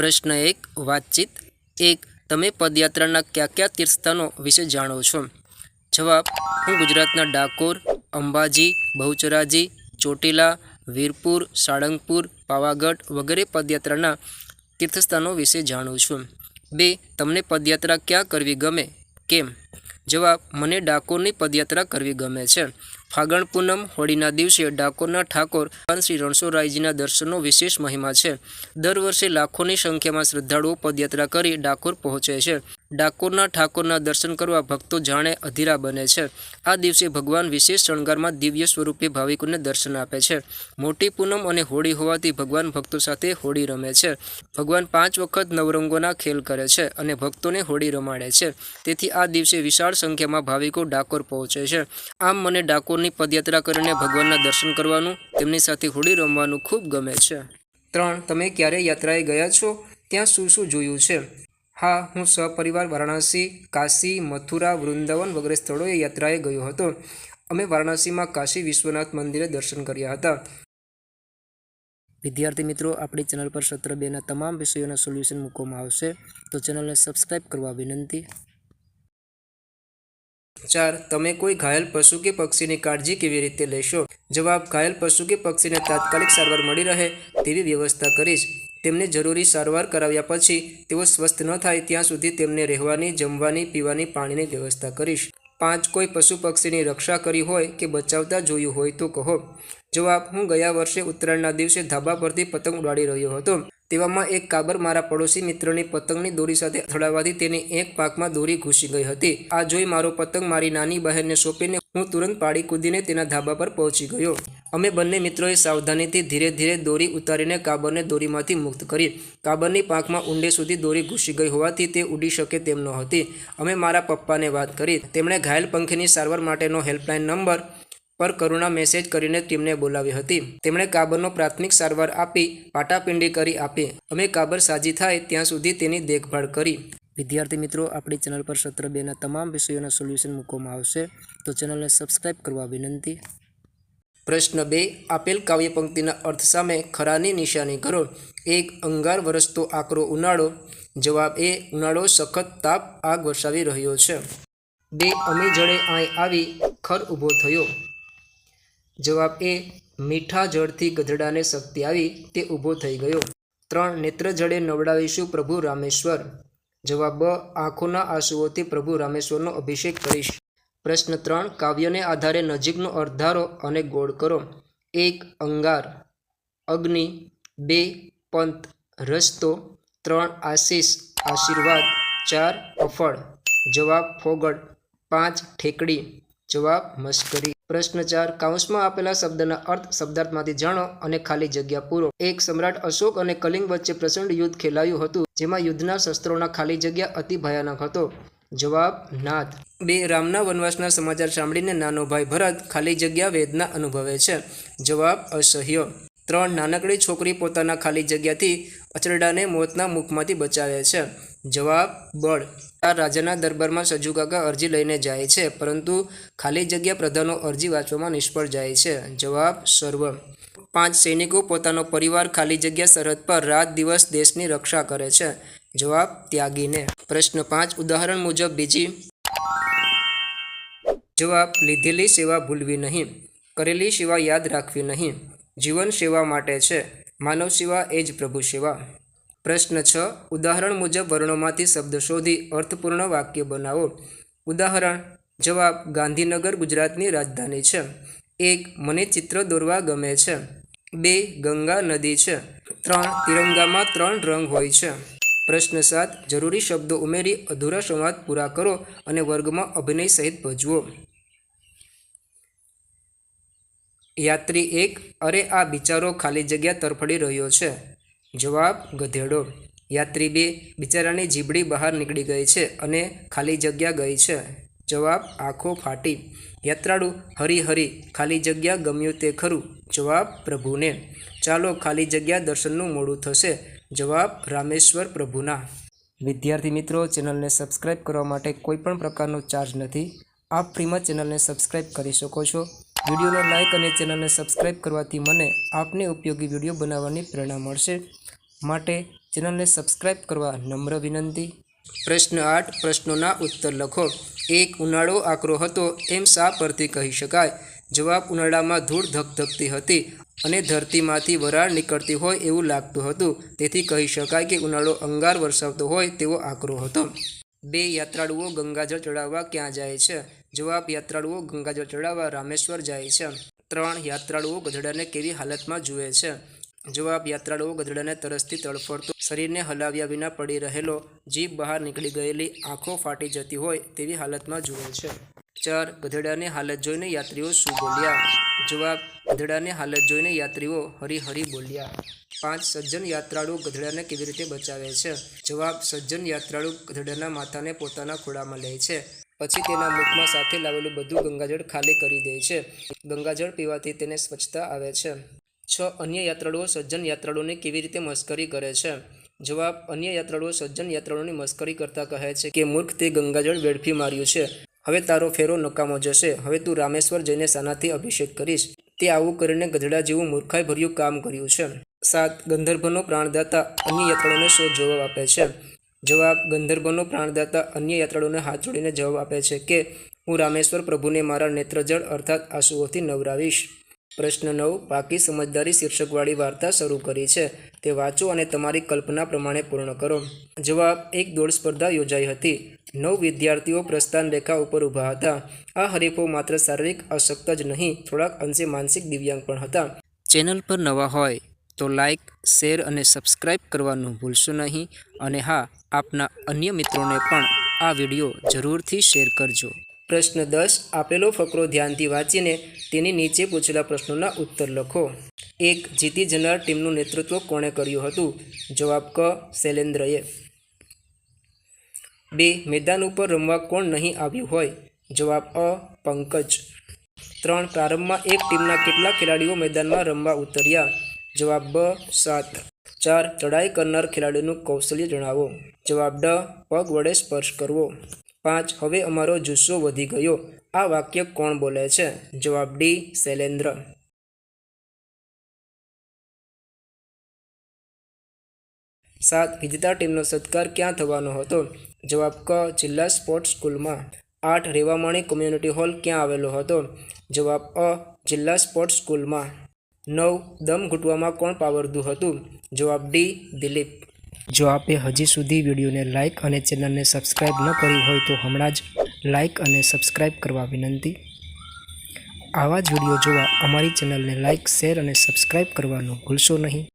प्रश्न 1 वातचीत 1 તમે પદયાત્રાના કયા કયા તીર્થસ્થાનો વિશે જાણો છો? જવાબ હું ગુજરાતના ડાકોર, અંબાજી, બહુચરાજી, ચોટીલા, વીરપુર, સાળંગપુર, પાવાગઢ વગેરે પદયાત્રાના તીર્થસ્થાનો વિશે જાણું છું. 2 તમને પદયાત્રા ક્યાં કરવી ગમે? કેમ? જવાબ મને ડાકોરની પદયાત્રા કરવી ગમે છે. ફાગણ પૂનમ હોળીના દિવસે ડાકોરના ઠાકોર ભગવાન શ્રી રણછોડરાયજીના દર્શનનો વિશેષ મહિમા છે. દર વર્ષે લાખોની સંખ્યામાં શ્રદ્ધાળુઓ પદયાત્રા કરી ડાકોર પહોંચે છે. ડાકોરના ઠાકોરના દર્શન કરવા ભક્તો જાણે અધીરા બને છે. આ દિવસે ભગવાન વિશેષ શણગારમાં દિવ્ય સ્વરૂપે ભાવિકોને દર્શન આપે છે. મોટી પૂનમ અને હોળી હોવાથી ભગવાન ભક્તો સાથે હોળી રમે છે. ભગવાન 5 વખત નવરંગોના ખેલ કરે છે અને ભક્તોને હોળી રમાડે છે. તેથી આ દિવસે વિશાળ સંખ્યામાં ભાવિકો ડાકોર પહોંચે છે. આમ મને ડાકોરની પદયાત્રા કરીને ભગવાનના દર્શન કરવાનું, તેમની સાથે હોળી રમવાનું ખૂબ ગમે છે. 3 તમે ક્યારે યાત્રાએ ગયા છો? ત્યાં શું શું જોયું છે? હા, હું સપરિવાર વારાણસી, કાશી, મથુરા, વૃંદાવન વગેરે સ્થળોએ યાત્રાએ ગયો હતો. અમે વારાણસીમાં કાશી વિશ્વનાથ મંદિરે દર્શન કર્યા હતા. વિદ્યાર્થી મિત્રો, આપણી ચેનલ પર સત્ર 2ના તમામ વિષયોના સોલ્યુશન મૂકવામાં આવશે, તો ચેનલને સબસ્ક્રાઈબ કરવા વિનંતી. 4 તમે કોઈ ઘાયલ પશુ કે પક્ષીની કાળજી કેવી રીતે લેશો? જવાબ ઘાયલ પશુ કે પક્ષીને તાત્કાલિક સારવાર મળી રહે તેવી વ્યવસ્થા કરીશ. તેમને જરૂરી સારવાર કરાવ્યા પછી તેઓ સ્વસ્થ ન થાય ત્યાં સુધી તેમને રહેવાની, જમવાની, પીવાની, પાણીની વ્યવસ્થા કરીશ. 5 કોઈ પશુ પક્ષીની રક્ષા કરી હોય કે બચાવતા જોયું હોય તો કહો. જવાબ હું ગયા વર્ષે ઉત્તરાયણના દિવસે ધાબા પરથી પતંગ ઉડાડી રહ્યો હતો. તેવામાં એક કાબર મારા પડોશી મિત્રની પતંગની દોરી સાથે અથડાવાથી તેની એક પાંખમાં દોરી ઘૂસી ગઈ હતી. આ જોઈ મારો પતંગ મારી નાની બહેનને સોંપીને હું તુરંત પાડી કૂદીને તેના ધાબા પર પહોંચી ગયો. અમે બંને મિત્રોએ સાવધાનીથી ધીરે ધીરે દોરી ઉતારીને કાબરને દોરીમાંથી મુક્ત કરી. કાબરની પાંખમાં ઊંડે સુધી દોરી ઘૂસી ગઈ હોવાથી તે ઉડી શકે તેમ નહોતી. અમે મારા પપ્પાને વાત કરી. તેમણે ઘાયલ પંખીની સારવાર માટેનો હેલ્પલાઇન નંબર પર કરુણા મેસેજ કરીને ટીમને બોલાવી હતી. તેમણે કાબરનો પ્રાથમિક સારવાર આપી પાટાપિંડી કરી આપી. અમે કાબર સાજી થાય ત્યાં સુધી તેની દેખભાળ કરી. વિદ્યાર્થી મિત્રો, આપણી ચેનલ પર સત્ર 2ના તમામ વિષયોના સોલ્યુશન મૂકવામાં આવશે, તો ચેનલને સબસ્ક્રાઈબ કરવા વિનંતી. પ્રશ્ન 2 આપેલ કાવ્ય પંક્તિના અર્થ સામે ખરાની નિશાની કરો. 1 અંગાર વરસતો આકરો ઉનાળો. જવાબ એ ઉનાળો સખત તાપ આગ વરસાવી રહ્યો છે. 2 અમી જળે આય આવી ખર ઊભો થયો. જવાબ એ મીઠા જળથી ગધેડાને શક્તિ આવી તે ઊભો થઈ ગયો. 3 નેત્ર જળે નવડાવીશું પ્રભુ રામેશ્વર. જવાબ બ આંખોના આંસુઓથી પ્રભુ રામેશ્વરનો અભિષેક કરીશ. પ્રશ્ન 3 કાવ્યને આધારે નજીકનો અર્થ ધારો અને ગોળ કરો. 1 અંગાર અગ્નિ. 2 પંથ રસ્તો. 3 આશીષ આશીર્વાદ. 4 અફળ. જવાબ ફોગડ. 5 ઠેકડી. જવાબ મશ્કરી. પ્રશ્ન 4 કાઉન્સમાં આપેલા શબ્દના અર્થ શબ્દાર્થમાંથી જાણો અને ખાલી જગ્યા પૂરો. 1 સમ્રાટ અશોક અને કલિંગ વચ્ચે પ્રચંડ યુદ્ધ ખેલાયું હતું, જેમાં યુદ્ધના શસ્ત્રોના ખાલી જગ્યા અતિ ભયાનક હતો. જવાબ નાદ. 2 રામના વનવાસના સમાચાર સાંભળીને નાનો ભાઈ ભરત ખાલી જગ્યા વેદના અનુભવે છે. જવાબ અસહ્ય. 3 નાનકડી છોકરી પોતાના ખાલી જગ્યાથી અચરડાને મોતના મુખમાંથી બચાવે છે. જવાબ બળ. 4 રાજાના દરબારમાં સજુકાકા અરજી લઈને જાય છે, પરંતુ ખાલી જગ્યા પ્રધાનો અરજી વાંચવામાં નિષ્ફળ જાય છે. જવાબ સર્વ. 5 સૈનિકો પોતાનો પરિવાર ખાલી જગ્યા સરહદ પર રાત દિવસ દેશની રક્ષા કરે છે. જવાબ ત્યાગીને. પ્રશ્ન 5 ઉદાહરણ મુજબ બીજી. જવાબ લીધેલી સેવા ભૂલવી નહીં. કરેલી સેવા યાદ રાખવી નહીં. જીવન સેવા માટે છે. માનવ સેવા એ જ પ્રભુ સેવા. પ્રશ્ન 6 ઉદાહરણ મુજબ વર્ણોમાંથી શબ્દ શોધી અર્થપૂર્ણ વાક્ય બનાવો. ઉદાહરણ. જવાબ ગાંધીનગર ગુજરાતની રાજધાની છે. 1 મને ચિત્ર દોરવા ગમે છે. 2 ગંગા નદી છે. 3 તિરંગામાં 3 રંગ હોય છે. પ્રશ્ન 7 જરૂરી શબ્દો ઉમેરી અધૂરા સંવાદ પૂરા કરો અને વર્ગમાં અભિનય સહિત ભજવો. યાત્રી 1 અરે આ બિચારો ખાલી જગ્યા તરફડી રહ્યો છે. જવાબ ગધેડો. યાત્રી 2 બિચારાની જીભડી બહાર નીકળી ગઈ છે અને ખાલી જગ્યા ગઈ છે. જવાબ આંખો ફાટી. યાત્રાળુ હરી હરી ખાલી જગ્યા ગમ્યું તે ખરું. જવાબ પ્રભુને. ચાલો ખાલી જગ્યા દર્શનનું મોડું થશે. જવાબ રામેશ્વર પ્રભુના. વિદ્યાર્થી મિત્રો, ચેનલને સબસ્ક્રાઈબ કરવા માટે કોઈ પણ પ્રકારનો ચાર્જ નથી. આપ ફ્રીમાં ચેનલને સબસ્ક્રાઈબ કરી શકો છો. વિડીયોને લાઇક અને ચેનલને સબસ્ક્રાઈબ કરવાથી મને આપને ઉપયોગી વિડીયો બનાવવાની પ્રેરણા મળશે. માટે ચેનલને સબસ્ક્રાઇબ કરવા નમ્ર વિનંતી। પ્રશ્ન 8 પ્રશ્નોના ઉત્તર લખો। 1 ઉનાળો આકરો હતો એમ શા પરથી કહી શકાય? જવાબ ઉનાળામાં ધૂળ ધગધગતી હતી અને ધરતીમાંથી વરાળ નીકળતી હોય એવું લાગતું હતું, તેથી કહી શકાય કે ઉનાળો અંગાર વરસાવતો હોય તેવો આકરો હતો। 2 યાત્રાળુઓ ગંગાજળ ચડાવવા ક્યાં જાય છે? જવાબ યાત્રાળુઓ ગંગાજળ ચડાવવા રામેશ્વર જાય છે। 3 યાત્રાળુઓ ગધેડાને કેવી હાલતમાં જુએ છે? જવાબ યાત્રાળુઓ ગધેડાને તરસથી તડફડતો, શરીરને હલાવ્યા વિના પડી રહેલો, જીભ બહાર નીકળી ગયેલી, આંખો ફાટી જતી હોય તેવી હાલતમાં જુએ છે। 4 ગધેડાની હાલત જોઈને યાત્રીઓ શું બોલ્યા? જવાબ ગધેડાની હાલત જોઈને યાત્રીઓ હરી હરી બોલ્યા। 5 સજ્જન યાત્રાળુ ગધેડાને કેવી રીતે બચાવે છે? જવાબ સજ્જન યાત્રાળુ ગધેડાના માથાને પોતાના ખોળામાં લે છે, પછી તેના મુખમાં સાથે લાવેલું બધું ગંગાજળ ખાલી કરી દે છે। ગંગાજળ પીવાથી તેને સ્વચ્છતા આવે છે। 6 અન્ય યાત્રાળુઓ સજ્જન યાત્રાળુની કેવી રીતે મસ્કરી કરે છે? જવાબ અન્ય યાત્રાળુઓ સજ્જન યાત્રાળુની મસ્કરી કરતા કહે છે કે મૂર્ખ, તે ગંગાજળ વેડફી માર્યું છે, હવે તારો ફેરો નકામો જશે, હવે તું રામેશ્વર જઈને શાનાથી અભિષેક કરીશ? તે આવું કરીને ગધેડા જેવું મૂર્ખાઈભર્યું કામ કર્યું છે। 7 ગંધર્ભનો પ્રાણદાતા અન્ય યાત્રાળુઓને શો જવાબ આપે છે? જવાબ ગંધર્ભનો પ્રાણદાતા અન્ય યાત્રાળુઓને હાથ જોડીને જવાબ આપે છે કે હું રામેશ્વર પ્રભુને મારા નેત્રજળ અર્થાત આંસુઓથી નવરાવીશ। પ્રશ્ન 9 પાકી સમજદારી શીર્ષકવાળી વાર્તા શરૂ કરી છે, તે વાંચો અને તમારી કલ્પના પ્રમાણે પૂર્ણ કરો। જવાબ એક દોડ સ્પર્ધા યોજાઈ હતી। 9 વિદ્યાર્થીઓ પ્રસ્થાન રેખા ઉપર ઊભા હતા। આ હરીફો માત્ર શારીરિક અશક્ત જ નહીં, થોડાક અંશે માનસિક દિવ્યાંગ પણ હતા। ચેનલ પર નવા હોય તો લાઇક, શેર અને સબસ્ક્રાઇબ કરવાનું ભૂલશો નહીં, અને હા, આપના અન્ય મિત્રોને પણ આ વિડીયો જરૂરથી શેર કરજો। પ્રશ્ન 10 આપેલો ફકરો ધ્યાનથી વાંચીને તેની નીચે પૂછેલા પ્રશ્નોના ઉત્તર લખો। 1 જીતી જનાર ટીમનું નેતૃત્વ કોણે કર્યું હતું? જવાબ ક શૈલેન્દ્રએ। 2 મેદાન ઉપર રમવા કોણ નહીં આવ્યું હોય? જવાબ અ પંકજ। 3 પ્રારંભમાં એક ટીમના કેટલા ખેલાડીઓ મેદાનમાં રમવા ઉતર્યા? જવાબ બ 7। 4 ચડાઈ કરનાર ખેલાડીનું કૌશલ્ય જણાવો? જવાબ ડ પગ વડે સ્પર્શ કરવો। 5 હવે અમારો જુસ્સો વધી ગયો, આ વાક્ય કોણ બોલે છે? જવાબ ડી શૈલેન્દ્ર। 7 વિજેતા ટીમનો સત્કાર ક્યાં થવાનો હતો? જવાબ ક જિલ્લા સ્પોર્ટ્સ સ્કૂલમાં। 8 રેવામણી કોમ્યુનિટી હોલ ક્યાં આવેલો હતો? જવાબ અ જિલ્લા સ્પોર્ટ્સ સ્કૂલમાં। 9 દમ ઘૂંટવામાં કોણ પાવરધુ હતું? જવાબ ડી દિલીપ। જો આપે હજી સુધી વિડીયોને લાઇક અને ચેનલને સબસ્ક્રાઇબ ન કરી હોય તો હમણાં જ લાઇક અને સબસ્ક્રાઇબ કરવા વિનંતી। આવા જ વિડીયો જોવા અમારી ચેનલને લાઇક, શેર અને સબસ્ક્રાઇબ કરવાનું ભૂલશો નહીં।